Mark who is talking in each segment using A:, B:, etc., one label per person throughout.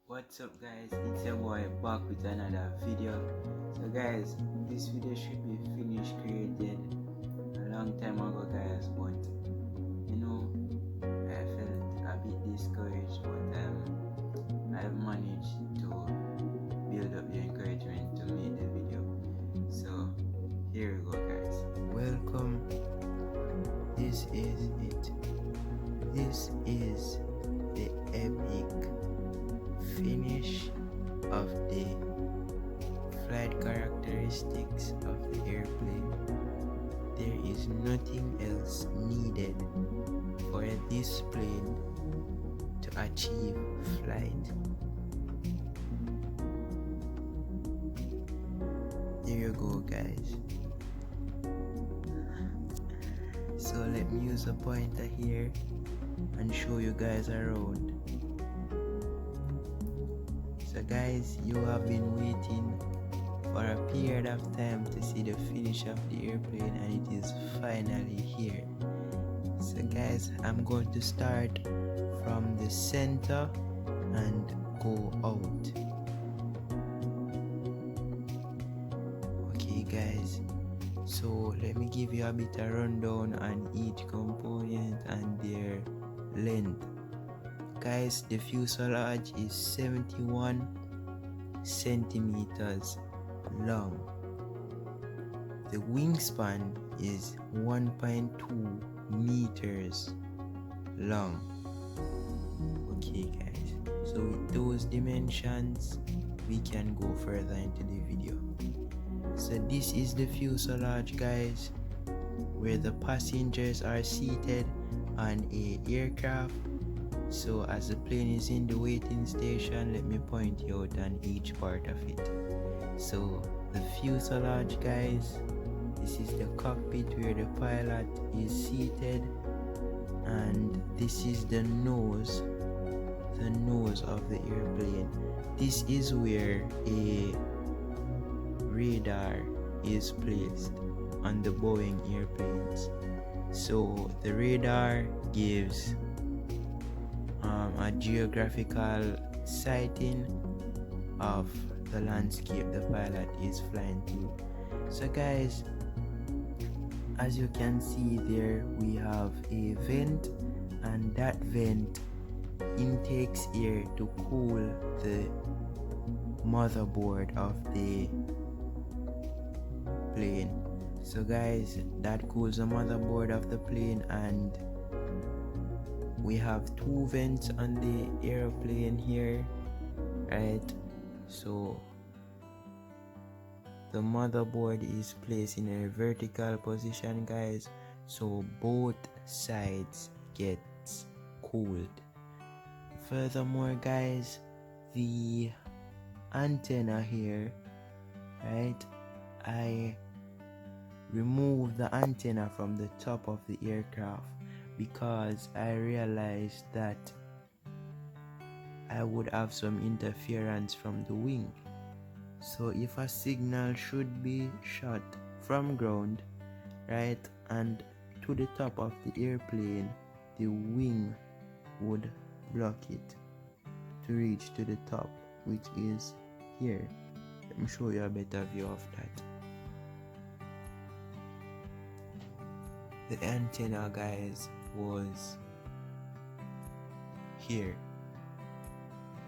A: What's up guys, it's your boy back with another video. So guys, this video should be finished created a long time ago guys, but I felt a bit discouraged, but I've managed to build up the encouragement to make the video. So here we go guys. Welcome. This is it. This is the epic finish of the flight characteristics of the airplane. There is nothing else needed for this plane to achieve flight. There you go guys. So let me use a pointer here and show you guys around. So guys, you have been waiting for a period of time to see the finish of the airplane, and it is finally here. So guys, I'm going to start from the center and go out. Okay guys, so let me give you a bit of rundown on each component and their length. Guys, the fuselage is 71 centimeters long. The wingspan is 1.2 meters long. Okay guys, so with those dimensions we can go further into the video. So this is the fuselage guys, where the passengers are seated on a aircraft. So as the plane is in the waiting station, let me point you out on each part of it. So the fuselage guys, this is the cockpit where the pilot is seated, and this is the nose of the airplane. This is where a radar is placed on the Boeing airplanes. So the radar gives a geographical sighting of the landscape the pilot is flying through. So guys, as you can see there, we have a vent, and that vent intakes air to cool the motherboard of the plane. So guys, that cools the motherboard of the plane, and we have two vents on the airplane here, right? So the motherboard is placed in a vertical position guys, so both sides get cooled. Furthermore guys, the antenna here, right, I removed the antenna from the top of the aircraft because I realized that I would have some interference from the wing. So if a signal should be shot from ground, right, and to the top of the airplane, the wing would block it to reach to the top, which is here. Let me show you a better view of that. The antenna guys was here,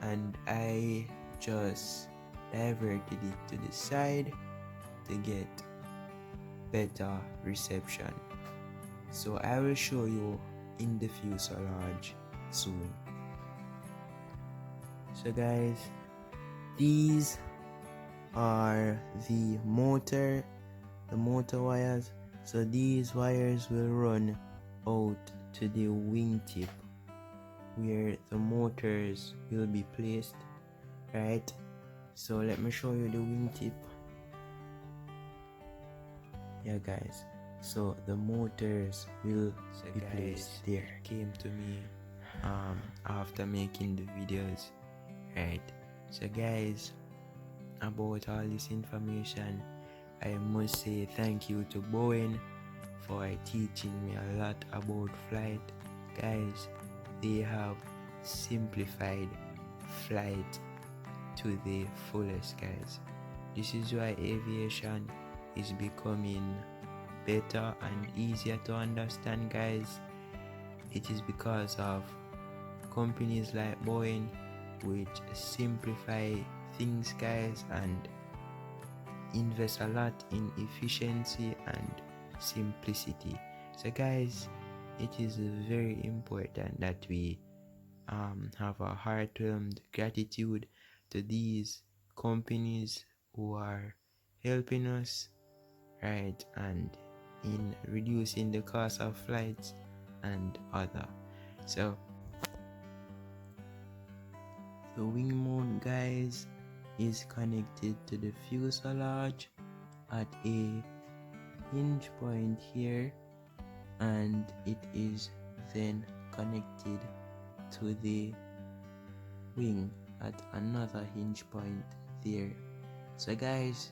A: and I just diverted it to the side to get better reception. So I will show you in the fuselage soon. So guys, these are the motor wires. So these wires will run out to the wingtip where the motors will be placed, right? So let me show you the wingtip. Yeah guys, so the motors will be placed there. Came to me after making the videos, right? So guys, about all this information, I must say thank you to Boeing for teaching me a lot about flight. Guys, they have simplified flight to the fullest, guys. This is why aviation is becoming better and easier to understand, guys. It is because of companies like Boeing, which simplify things, guys, and invest a lot in efficiency and simplicity. So guys, it is very important that we have a heartwarming gratitude to these companies who are helping us, right, and in reducing the cost of flights and other. So the wing mount, guys, is connected to the fuselage at a hinge point here, and it is then connected to the wing at another hinge point there. So guys,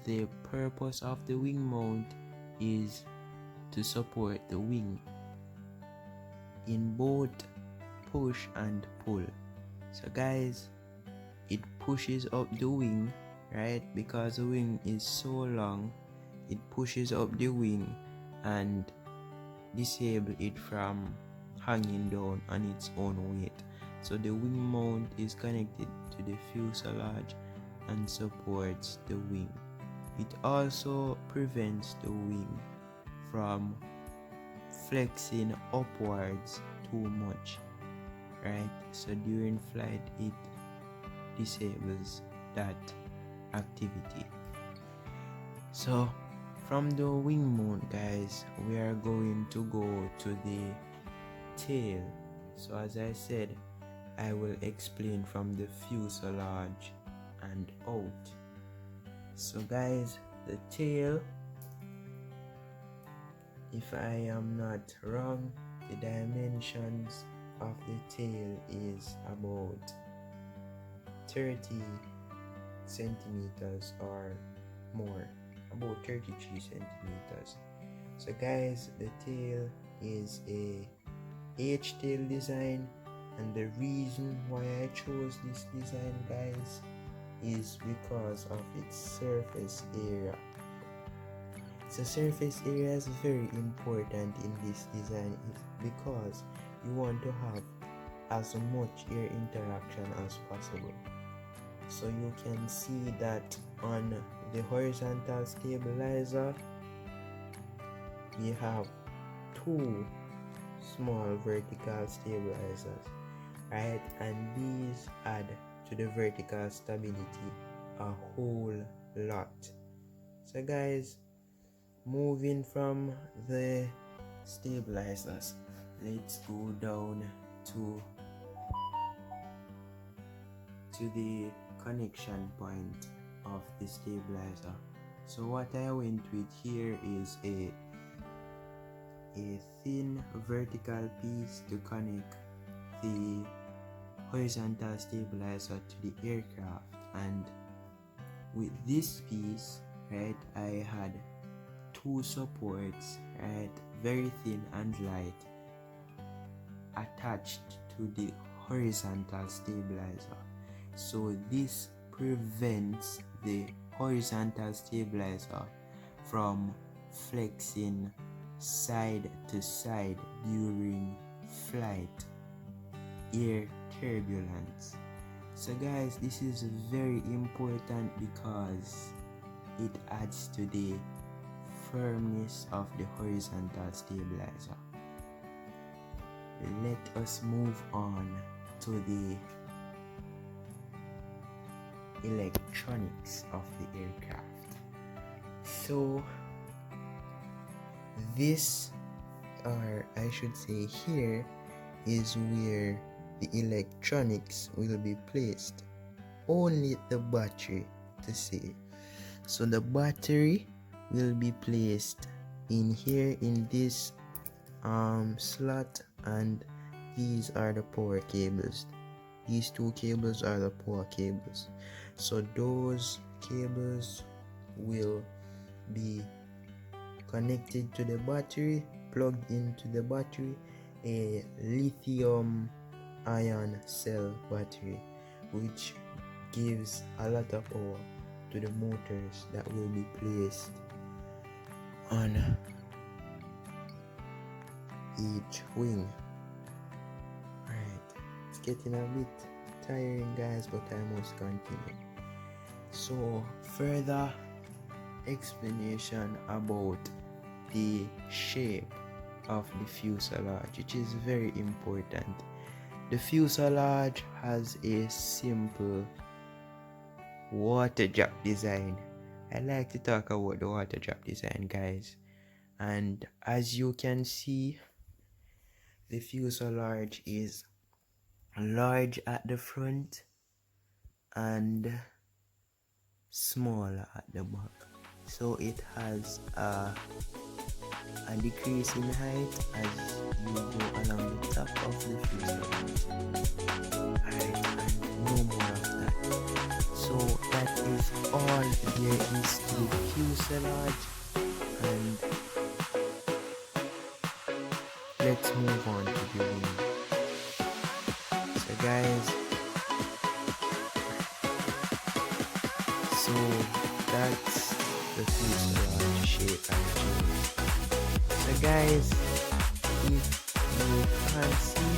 A: the purpose of the wing mount is to support the wing in both push and pull. So guys, it pushes up the wing, right? Because the wing is so long, it pushes up the wing and disable it from hanging down on its own weight. So the wing mount is connected to the fuselage and supports the wing. It also prevents the wing from flexing upwards too much, right? So during flight it disables that activity. So from the wing mount, guys, we are going to go to the tail. So as I said, I will explain from the fuselage and out. So guys, the tail, if I am not wrong, the dimensions of the tail is about 30 centimeters or more, about 33 centimeters. So guys, the tail is a H-tail design, and the reason why I chose this design, guys, is because of its surface area. So surface area is very important in this design because you want to have as much air interaction as possible. So you can see that on the horizontal stabilizer we have two small vertical stabilizers, right, and these add to the vertical stability a whole lot. So guys, moving from the stabilizers, let's go down to the connection point of the stabilizer. So what I went with here is a thin vertical piece to connect the horizontal stabilizer to the aircraft, and with this piece, right, I had two supports, right, very thin and light, attached to the horizontal stabilizer. So this prevents the horizontal stabilizer from flexing side to side during flight air turbulence. So guys, this is very important because it adds to the firmness of the horizontal stabilizer. Let us move on to the electronics of the aircraft. So this, or I should say here, is where the electronics will be placed. Only the battery to say. So the battery will be placed in here in this slot, and these are the power cables. These two cables are the power cables. So those cables will be connected to the battery, plugged into the battery, a lithium ion cell battery, which gives a lot of power to the motors that will be placed on each wing. Right, it's getting a bit tiring, guys, but I must continue. So further explanation about the shape of the fuselage, which is very important. The fuselage has a simple water drop design. I like to talk about the water drop design, guys, and as you can see, the fuselage is large at the front and smaller at the back, so it has a decrease in height as you go along the top of the fuselage. Alright, and no more of that. So that is all there is to the fuselage, and let's move on to the wing. So guys, so that's the fuselage shape actually. So guys, if you can see,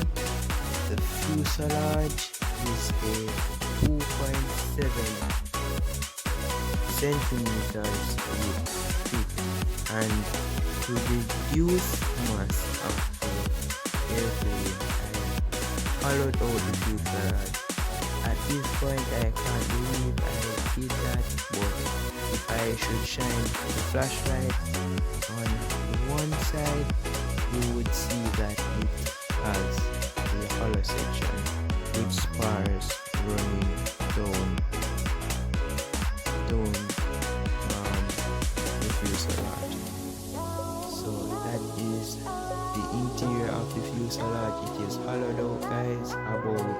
A: the fuselage is a 2.7 centimeters thick, and to reduce mass of the airplane, I hollowed out the fuselage. At this point I can't believe I did that, but if I should shine the flashlight on one side, you would see that it has a hollow section with spars running down the fuselage. So that is the interior of the fuselage. It is hollowed out, guys, about